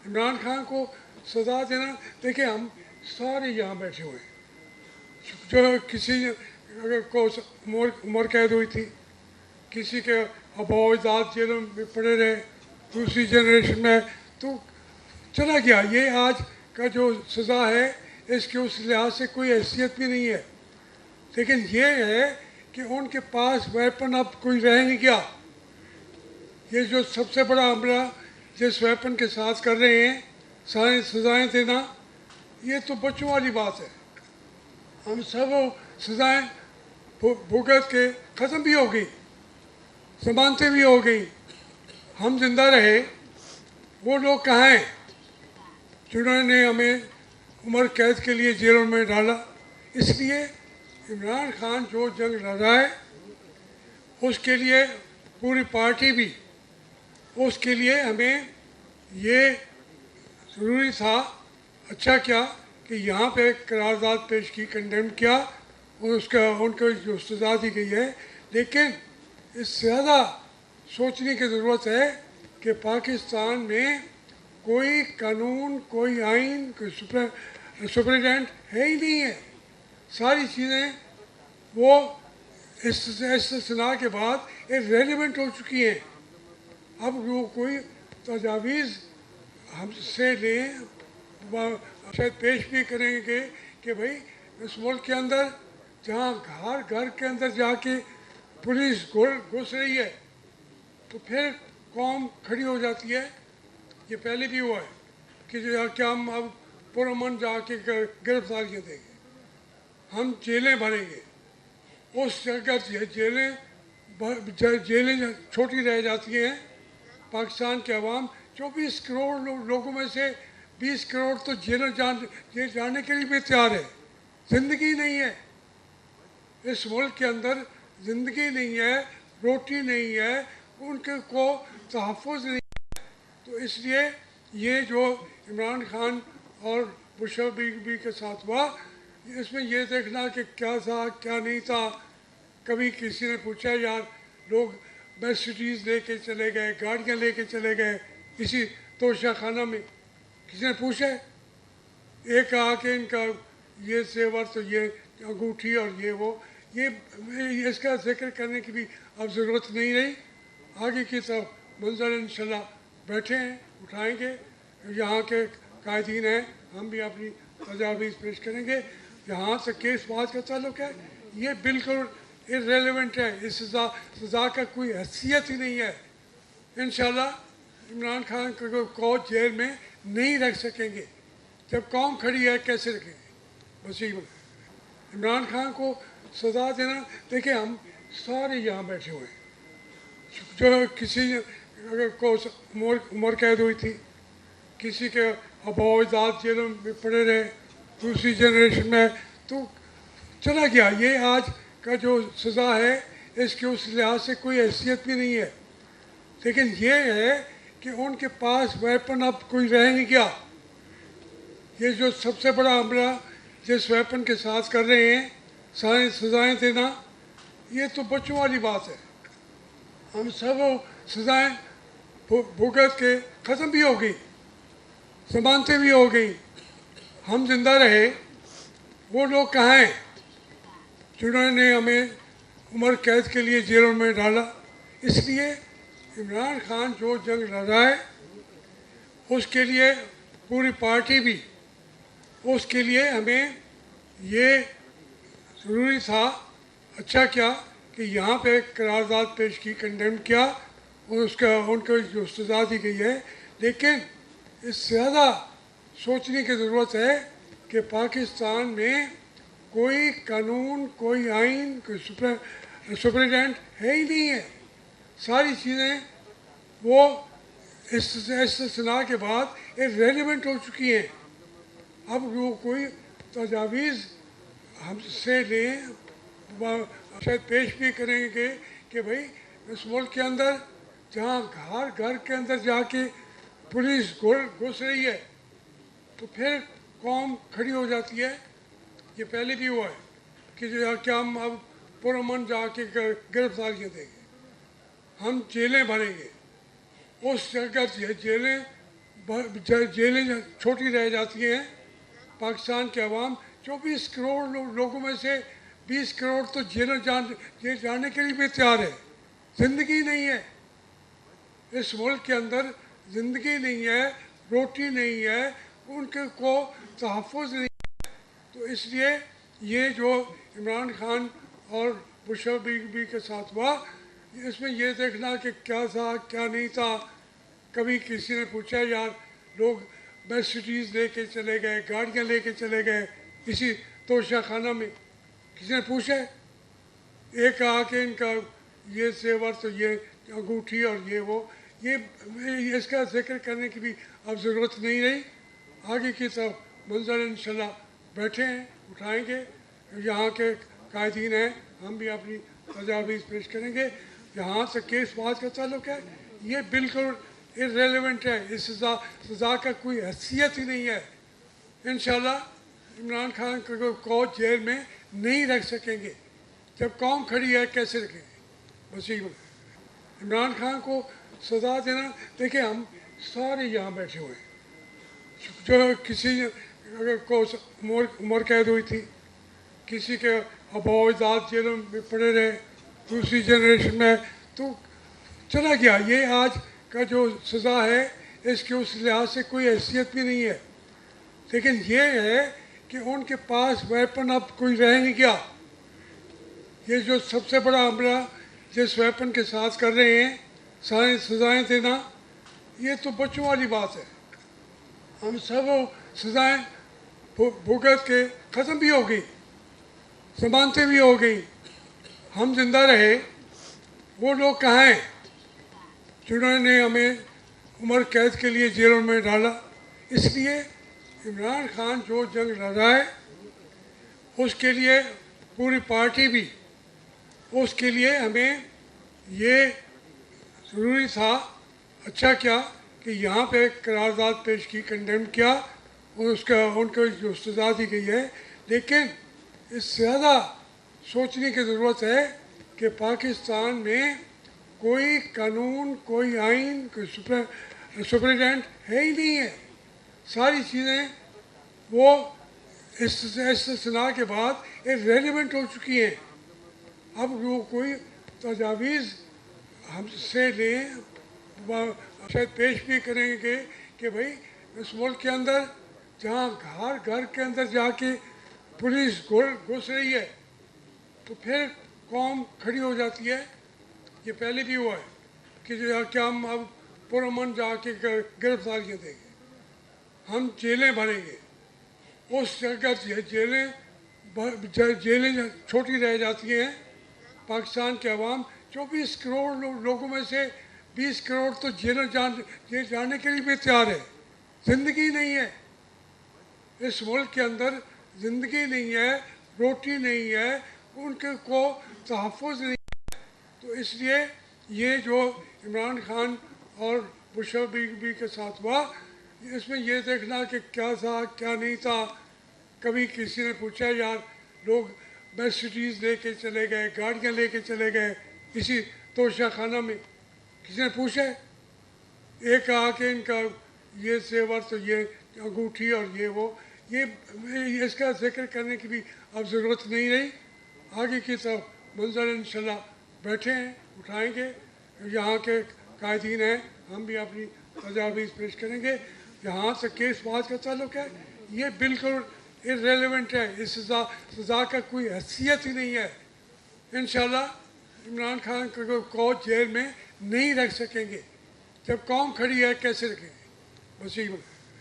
इमरान खान को सज़ा देना, देखिए हम सारे यहाँ बैठे हुए हैं, जो किसी को उम्र कैद हुई थी, किसी के अबावजात जेलों में पड़े रहे, दूसरी जनरेशन में तो चला गया। ये आज का जो सज़ा है इसकी उस लिहाज से कोई हैसियत भी नहीं है। लेकिन ये है कि उनके पास वेपन अब कोई रह नहीं गया। ये जो सबसे बड़ा हमला जिस वेपन के साथ कर रहे हैं, सारी सज़ाएँ देना, ये तो बच्चों वाली बात है। हम सब वो सज़ाएँ भुगत के ख़त्म भी हो गई, ज़मानतें भी हो गई, हम जिंदा रहे। वो लोग कहाँ हैं जिन्होंने हमें उम्र कैद के लिए जेलों में डाला? इसलिए इमरान खान जो जंग लड़ रहा है उसके लिए पूरी पार्टी भी, उसके लिए हमें ये ज़रूरी था, अच्छा किया कि यहाँ पे करारदाद पेश की, कंडेम किया और उनको जो सज़ा दी गई है। लेकिन इससे ज़्यादा सोचने की ज़रूरत है कि पाकिस्तान में कोई कानून, कोई आइन, कोई सुपरिटेंडेंट है ही नहीं है। सारी चीज़ें वो इस सना के बाद इर्रेलेवेंट हो चुकी हैं। अब वो कोई तजावीज़ हमसे लें, शायद पेश भी करेंगे कि भाई इस मुल्क के अंदर जहाँ हर घर के अंदर जाके पुलिस घुस रही है तो फिर कौम खड़ी हो जाती है। ये पहले भी हुआ है कि क्या हम अब पुरअमन जाके गिरफ्तारियाँ देंगे, हम जेलें भरेंगे। उस जगह जेलें छोटी रह जाती हैं। पाकिस्तान के अवाम 24 करोड़ लोगों में से 20 करोड़ तो जेल जाने के लिए भी तैयार है। ज़िंदगी नहीं है इस मुल्क के अंदर, ज़िंदगी नहीं है, रोटी नहीं है, उनके को तहफ़्फ़ुज़ नहीं है। तो इसलिए ये जो इमरान खान और मुशर्रफ बीबी के साथ हुआ, इसमें ये देखना कि क्या था क्या नहीं था। कभी किसी ने पूछा यार लोग मर्सिडीज़ लेके चले गए, गाड़ियाँ लेके चले गए इसी तोशा खाना में, किसी ने पूछा? एक आके इनका ये सेवर तो ये अंगूठी और ये वो, ये इसका जिक्र करने की भी अब ज़रूरत नहीं रही। आगे की तरफ मंजर इंशाल्लाह बैठे हैं, उठाएंगे। यहाँ के कायदीन हैं, हम भी अपनी तजावीज़ पेश करेंगे। जहाँ तक केस बात का ताल्लुक है, ये बिल्कुल इर्रेलेवेंट है। इस सज़ा का कोई हैसियत ही नहीं है। इंशाल्लाह इमरान खान को जेल में नहीं रख सकेंगे। जब कौम खड़ी है कैसे रखेंगे? बस यही इमरान खान को सज़ा देना, देखिए हम सारे यहाँ बैठे हुए हैं, जो किसी को उम्र कैद हुई थी, किसी के अबावजात जेलों में पड़े रहे, दूसरी जनरेशन में तो चला गया। ये आज का जो सज़ा है इसकी उस लिहाज से कोई हैसियत भी नहीं है। लेकिन ये है कि उनके पास वेपन अब कोई रह नहीं गया। ये जो सबसे बड़ा हमला जिस वेपन के साथ कर रहे हैं, सारी सज़ाएँ देना, ये तो बच्चों वाली बात है। हम सब वो सज़ाएँ भुगत के ख़त्म भी हो गई, ज़मानतें भी हो गई, हम जिंदा रहे। वो लोग कहाँ हैं जिन्होंने हमें उम्र कैद के लिए जेलों में डाला? इसलिए इमरान खान जो जंग लड़ रहा है उसके लिए पूरी पार्टी भी, उसके लिए हमें ये ज़रूरी था, अच्छा किया कि यहाँ पे करारदाद पेश की, कंडेम किया और उनको जो सज़ा दी गई है। लेकिन इससे ज़्यादा सोचने की ज़रूरत है कि पाकिस्तान में कोई कानून, कोई आइन, कोई सुपरिटेंडेंट है ही नहीं है। सारी चीज़ें वो इस सना के बाद इर्रेलेवेंट हो चुकी हैं। अब वो कोई तजावीज़ हमसे लें, शायद पेश भी करेंगे कि भाई इस मुल्क के अंदर जहाँ हर घर के अंदर जाके पुलिस घुस रही है तो फिर कौम खड़ी हो जाती है। ये पहले भी हुआ है कि क्या हम अब पुरअमन जाके गिरफ्तारियाँ देंगे, हम जेलें भरेंगे। उस जगह जेलें जेलें छोटी रह जाती हैं। पाकिस्तान के अवाम 24 करोड़ लोगों में से 20 करोड़ तो जेल जाने के लिए भी तैयार है। ज़िंदगी नहीं है इस मुल्क के अंदर, ज़िंदगी नहीं है, रोटी नहीं है, उनके को तहफ़्फ़ुज़ नहीं है। तो इसलिए ये जो इमरान खान और मुशर्रफ बीवी के साथ हुआ, इसमें ये देखना कि क्या था क्या नहीं था। कभी किसी ने पूछा यार लोग मर्सिडीज़ लेके चले गए, गाड़ियाँ लेके चले गए इसी तोशा खाना में, किसी ने पूछा? एक कहा कि इनका ये सेवर तो ये अंगूठी और ये वो, ये इसका जिक्र करने की भी अब ज़रूरत नहीं रही। आगे की तरफ मंजर इंशाल्लाह बैठे हैं, उठाएंगे। यहाँ के कायदीन हैं, हम भी अपनी तजावीज़ पेश करेंगे। यहाँ से केस बात का ताल्लुक है, ये बिल्कुल इर्रेलेवेंट है। इस सज़ा का कोई हैसियत ही नहीं है। इंशाल्लाह इमरान खान को जेल में नहीं रख सकेंगे। जब कौम खड़ी है कैसे रखेंगे? बस यही इमरान खान को सज़ा देना। देखिए हम सारे यहाँ बैठे हुए हैं, जो किसी को उम्र कैद हुई थी, किसी के अबावजात जेलों में पड़े रहे, दूसरी जनरेशन में तो चला गया। ये आज का जो सज़ा है इसके उस लिहाज से कोई हैसियत भी नहीं है। लेकिन ये है कि उनके पास वेपन अब कोई रह नहीं गया। ये जो सबसे बड़ा हमला जिस वेपन के साथ कर रहे हैं, सारी सज़ाएँ देना, ये तो बच्चों वाली बात है। हम सब सज़ाएँ भुगत के ख़त्म भी हो गई, ज़मानतें भी हो गई, हम जिंदा रहे। वो लोग कहाँ हैं जिन्होंने हमें उम्र कैद के लिए जेलों में डाला? इसलिए इमरान खान जो जंग लड़ रहा है उसके लिए पूरी पार्टी भी, उसके लिए हमें ये ज़रूरी था। अच्छा क्या कि यहाँ पे करारदाद पेश की, कंडेम किया और उसका उनको जो सज़ा दी गई है। लेकिन इससे ज़्यादा सोचने की ज़रूरत है कि पाकिस्तान में कोई कानून, कोई आइन, कोई सुपरिटेंडेंट है ही नहीं है। सारी चीज़ें वो इस्तिस्ना के बाद इर्रेलेवेंट हो चुकी हैं। अब वो कोई तजावीज़ हमसे लें, शायद पेश भी करेंगे कि भाई इस मुल्क के अंदर जहाँ हर घर के अंदर जाके पुलिस घुस रही है तो फिर कौम खड़ी हो जाती है। ये पहले भी हुआ है कि क्या हम अब पुरअमन जाके गिरफ्तारियाँ देंगे, हम जेलें भरेंगे। उस जगह जेलें छोटी रह जाती हैं। पाकिस्तान के अवाम 24 करोड़ लोगों में से 20 करोड़ तो जेल जाने के लिए भी तैयार है। ज़िंदगी नहीं है इस मुल्क के अंदर, ज़िंदगी नहीं है, रोटी नहीं है, उनके को तहफ़्फ़ुज़ नहीं है। तो इसलिए ये जो इमरान खान और मुशर्रफ बीवी के साथ हुआ, इसमें ये देखना कि क्या था क्या नहीं था। कभी किसी ने पूछा यार लोग मर्सिडीज़ लेके चले गए, गाड़ियाँ लेके चले गए इसी तोशा खाना में, किसी ने पूछा? एक कहा कि इनका ये सेवर तो ये अंगूठी और ये वो, ये इसका जिक्र करने की भी अब ज़रूरत नहीं रही। आगे की तरफ मंजर इंशाल्लाह बैठे हैं, उठाएंगे। यहाँ के कायदीन हैं, हम भी अपनी तजावीज़ पेश करेंगे। यहाँ से केस बात का ताल्लुक है, ये बिल्कुल इर्रेलेवेंट है। इस सज़ा का कोई हैसियत ही नहीं है। इंशाल्लाह इमरान खान को जेल में नहीं रख सकेंगे। जब कौम खड़ी है कैसे रखेंगे? बस यही